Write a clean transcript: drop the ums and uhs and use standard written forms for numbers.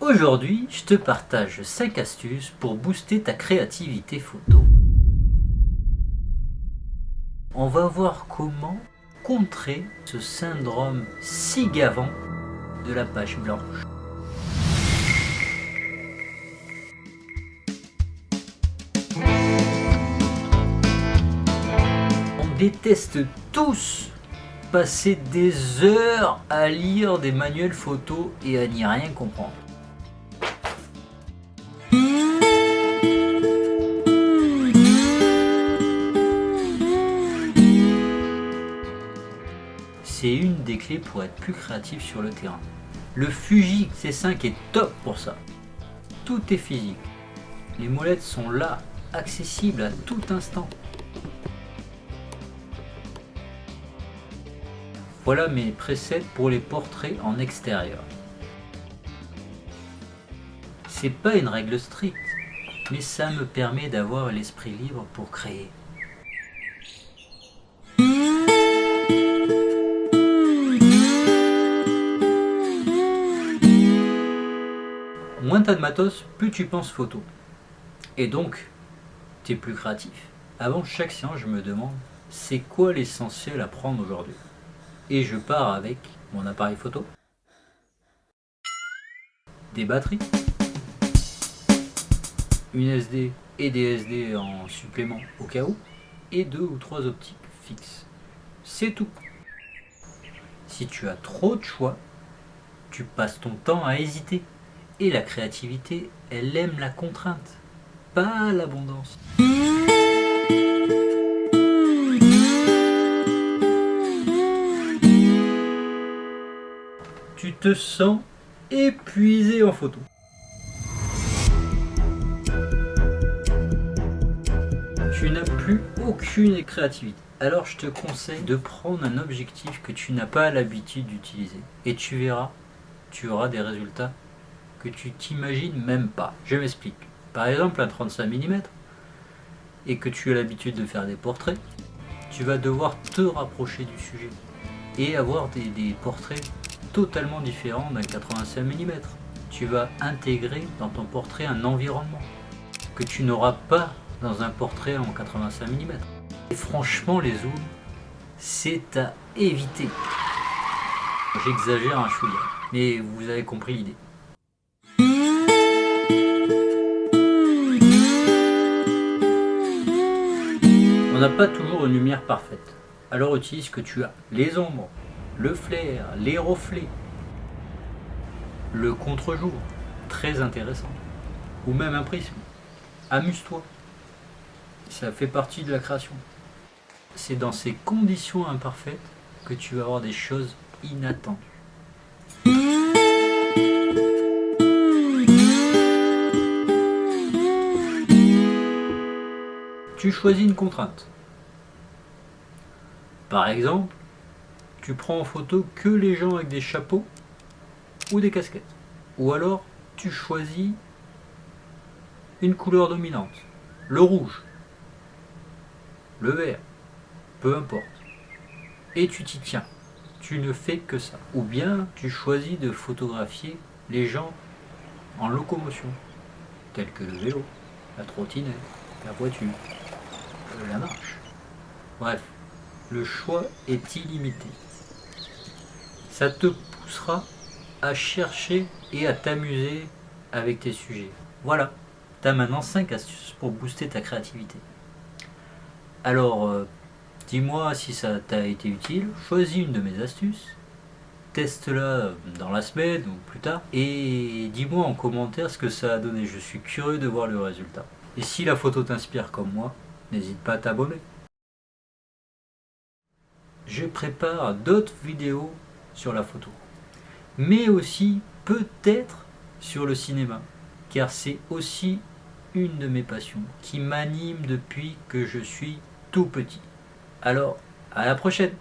Aujourd'hui, je te partage 5 astuces pour booster ta créativité photo. On va voir comment contrer ce syndrome si gavant de la page blanche. On déteste tous passer des heures à lire des manuels photo et à n'y rien comprendre. C'est une des clés pour être plus créatif sur le terrain. Le Fuji C5 est top pour ça. Tout est physique. Les molettes sont là, accessibles à tout instant. Voilà mes presets pour les portraits en extérieur. C'est pas une règle stricte, mais ça me permet d'avoir l'esprit libre pour créer. Moins t'as de matos, plus tu penses photo. Et donc, t'es plus créatif. Avant chaque séance, je me demande, c'est quoi l'essentiel à prendre aujourd'hui? Et je pars avec mon appareil photo, des batteries, une SD et des SD en supplément au cas où, et 2 ou 3 optiques fixes. C'est tout. Si tu as trop de choix, tu passes ton temps à hésiter. Et la créativité, elle aime la contrainte, pas l'abondance. Tu te sens épuisé en photo. Tu n'as plus aucune créativité. Alors je te conseille de prendre un objectif que tu n'as pas l'habitude d'utiliser. Et tu verras, tu auras des résultats que tu t'imagines même pas. Je m'explique. Par exemple, un 35 mm, et que tu as l'habitude de faire des portraits, tu vas devoir te rapprocher du sujet et avoir des portraits totalement différents d'un 85 mm. Tu vas intégrer dans ton portrait un environnement que tu n'auras pas dans un portrait en 85 mm. Et franchement, les zooms, c'est à éviter. J'exagère un chouïa, mais vous avez compris l'idée. On n'a pas toujours une lumière parfaite, alors utilise ce que tu as. Les ombres, le flair, les reflets, le contre-jour, très intéressant, ou même un prisme. Amuse-toi, ça fait partie de la création. C'est dans ces conditions imparfaites que tu vas avoir des choses inattendues. Tu choisis une contrainte. Par exemple, tu prends en photo que les gens avec des chapeaux ou des casquettes. Ou alors, tu choisis une couleur dominante. Le rouge, le vert, peu importe. Et tu t'y tiens. Tu ne fais que ça. Ou bien, tu choisis de photographier les gens en locomotion, tels que le vélo, la trottinette, la voiture, la marche. Bref, le choix est illimité. Ça te poussera à chercher et à t'amuser avec tes sujets. Voilà, tu as maintenant 5 astuces pour booster ta créativité. Alors, dis-moi si ça t'a été utile, choisis une de mes astuces, teste-la dans la semaine ou plus tard, et dis-moi en commentaire ce que ça a donné. Je suis curieux de voir le résultat. Et si la photo t'inspire comme moi, n'hésite pas à t'abonner. Je prépare d'autres vidéos sur la photo, mais aussi peut-être sur le cinéma, car c'est aussi une de mes passions qui m'anime depuis que je suis tout petit. Alors, à la prochaine!